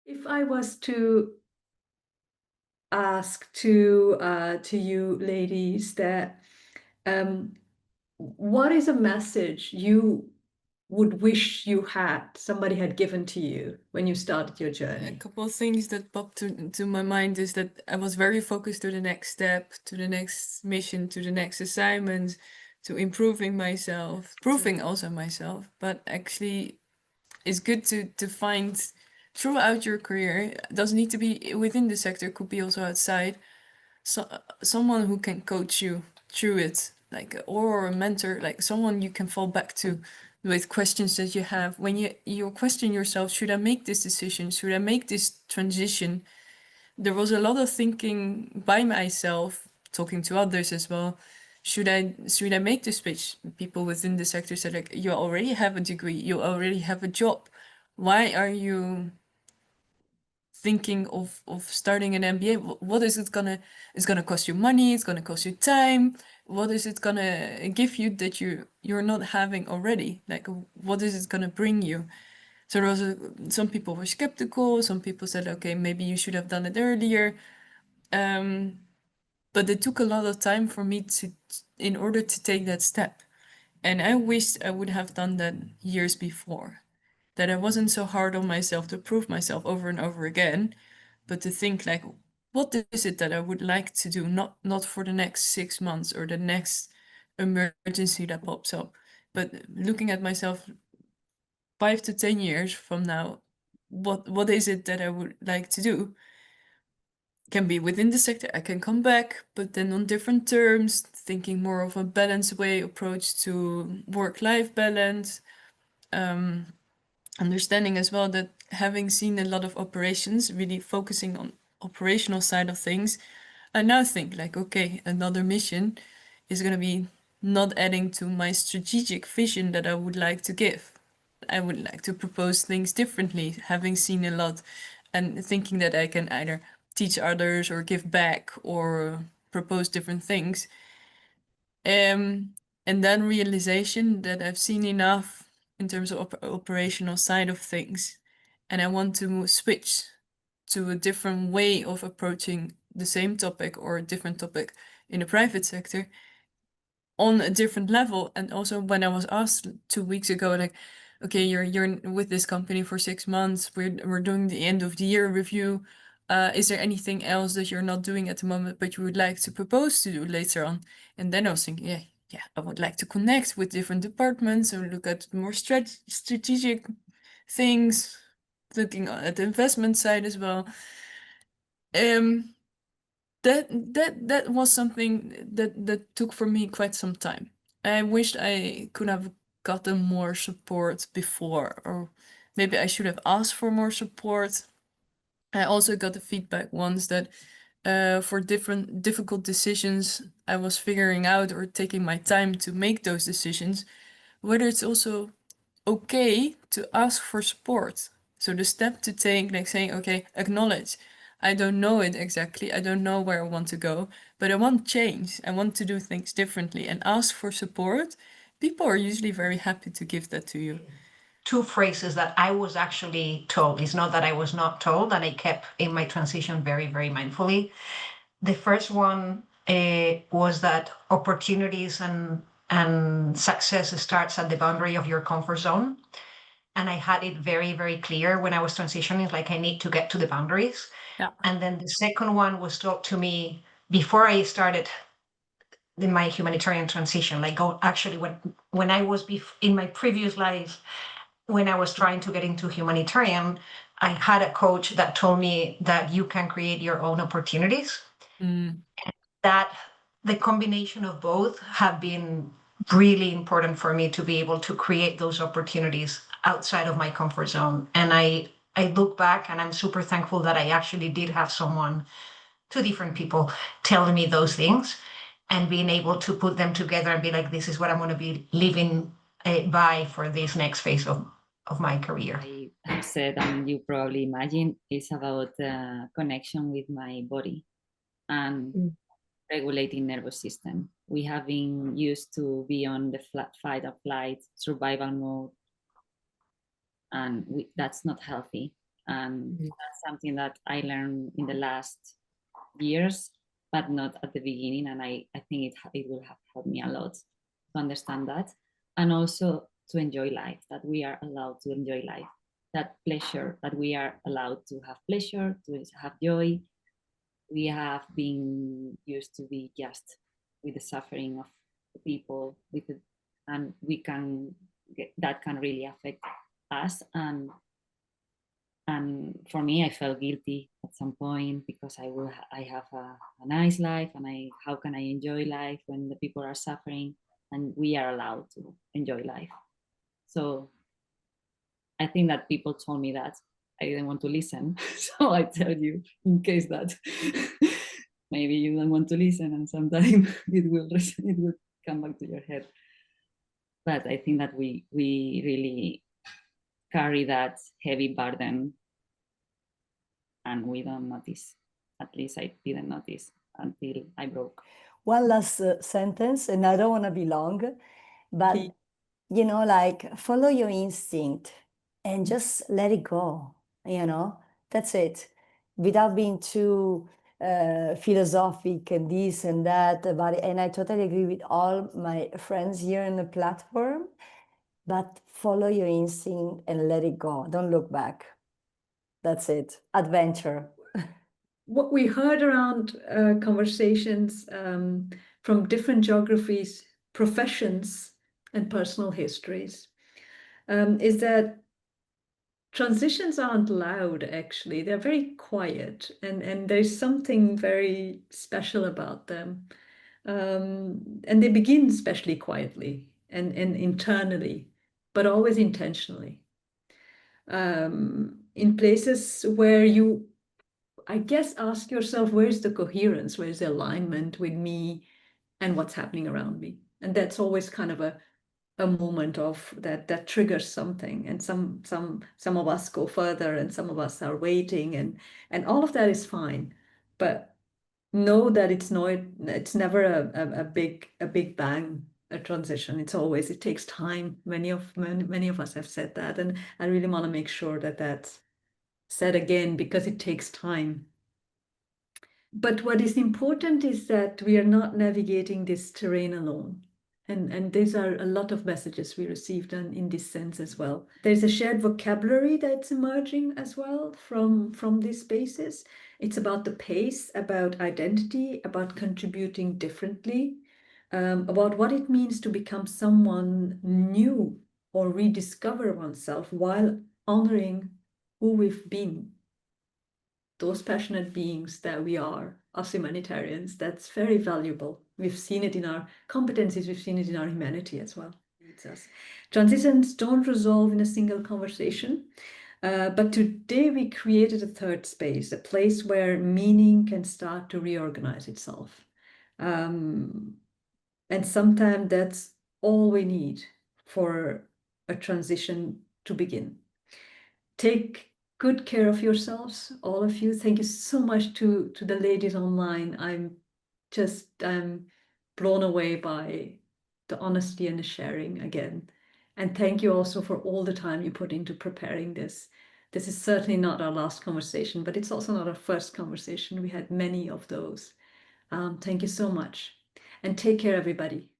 If I was to ask to you ladies that what is a message you would wish somebody had given to you when you started your A journey? couple of things that popped to my mind is that I was very focused to the next step, to the next mission, to the next assignment, to improving myself, proving also myself. But actually, it's good to find throughout your career, it doesn't need to be within the sector, it could be also outside, so, someone who can coach you through it, like, or a mentor, like someone you can fall back to with questions that you have. When you question yourself, should I make this decision? Should I make this transition? There was a lot of thinking by myself, talking to others as well. Should I make this switch? People within the sector said, like, you already have a degree, you already have a job. Why are you thinking of starting an MBA? What is it gonna? It's gonna cost you money. It's gonna cost you time. What is it gonna give you that you're not having already? Like, what is it gonna bring you? So there was some people were skeptical. Some people said, okay, maybe you should have done it earlier. But it took a lot of time for me in order to take that step. And I wished I would have done that years before. That I wasn't so hard on myself to prove myself over and over again, but to think like, what is it that I would like to do? Not for the next 6 months or the next emergency that pops up, but looking at myself 5 to 10 years from now, what is it that I would like to do? Can be within the sector, I can come back, but then on different terms, thinking more of a balanced way approach to work-life balance. Understanding as well that having seen a lot of operations, really focusing on operational side of things, I now think like, okay, another mission is going to be not adding to my strategic vision that I would like to give. I would like to propose things differently, having seen a lot and thinking that I can either teach others or give back or propose different things. And then realization that I've seen enough in terms of operational side of things, and I want to switch to a different way of approaching the same topic or a different topic in the private sector on a different level. And also when I was asked 2 weeks ago, like, okay, you're with this company for 6 months, we're doing the end of the year review. Is there anything else that you're not doing at the moment but you would like to propose to do later on? And then I was thinking, yeah, I would like to connect with different departments and look at more strategic things, looking at the investment side as well. That was something that took for me quite some time. I wished I could have gotten more support before, or maybe I should have asked for more support. I also got the feedback once that for different difficult decisions I was figuring out or taking my time to make those decisions, whether it's also okay to ask for support. So the step to take, like saying, okay, acknowledge, I don't know it exactly, I don't know where I want to go, but I want change, I want to do things differently, and ask for support. People are usually very happy to give that to you. Two phrases that I was actually told. It's not that I was not told, and I kept in my transition very, very mindfully. The first one was that opportunities and success starts at the boundary of your comfort zone. And I had it very, very clear when I was transitioning, like I need to get to the boundaries. Yeah. And then the second one was taught to me before I started in my humanitarian transition. Like, actually, when I was in my previous life, when I was trying to get into humanitarian, I had a coach that told me that you can create your own opportunities. That the combination of both have been really important for me to be able to create those opportunities outside of my comfort zone. And I look back and I'm super thankful that I actually did have someone, two different people, telling me those things and being able to put them together and be like, this is what I'm going to be living by for this next phase of my career. I have said, and you probably imagine, is about connection with my body and regulating nervous system. We have been used to be on the fight or flight survival mode, and that's not healthy. And that's something that I learned in the last years, but not at the beginning. And I think it will have helped me a lot to understand that. And also to enjoy life, that we are allowed to enjoy life, that pleasure, that we are allowed to have pleasure, to have joy. We have been used to be just with the suffering of the people, and we can that can really affect us. And for me, I felt guilty at some point because I have a nice life, and how can I enjoy life when the people are suffering and we are allowed to enjoy life? So I think that people told me that. I didn't want to listen. So I tell you, in case that maybe you don't want to listen, and sometimes it will come back to your head. But I think that we really carry that heavy burden, and we don't notice. At least I didn't notice until I broke. One last sentence, and I don't want to be long, but you know, like, follow your instinct and just let it go, you know, that's it, without being too philosophic and this and that about it. And I totally agree with all my friends here in the platform, but follow your instinct and let it go. Don't look back. That's it. Adventure. What we heard around conversations from different geographies, professions, and personal histories is that transitions aren't loud, actually. They're very quiet, and there's something very special about them. And they begin especially quietly and internally, but always intentionally. In places where you, I guess, ask yourself, where's the coherence? Where's the alignment with me and what's happening around me? And that's always kind of a moment of that triggers something. And some of us go further, and some of us are waiting, and all of that is fine. But know that it's never a big bang, a transition. It takes time. Many of us have said that, and I really want to make sure that that's said again, because it takes time. But what is important is that we are not navigating this terrain alone. And these are a lot of messages we received in this sense as well. There's a shared vocabulary that's emerging as well from these spaces. It's about the pace, about identity, about contributing differently, about what it means to become someone new or rediscover oneself while honoring who we've been. Those passionate beings that we are, us humanitarians, that's very valuable. We've seen it in our competencies, we've seen it in our humanity as well. Transitions don't resolve in a single conversation, but today we created a third space, a place where meaning can start to reorganize itself. And sometimes that's all we need for a transition to begin. Take good care of yourselves, all of you. Thank you so much to the ladies online. I'm blown away by the honesty and the sharing again. And thank you also for all the time you put into preparing this. This is certainly not our last conversation, but it's also not our first conversation. We had many of those. Thank you so much. And take care, everybody.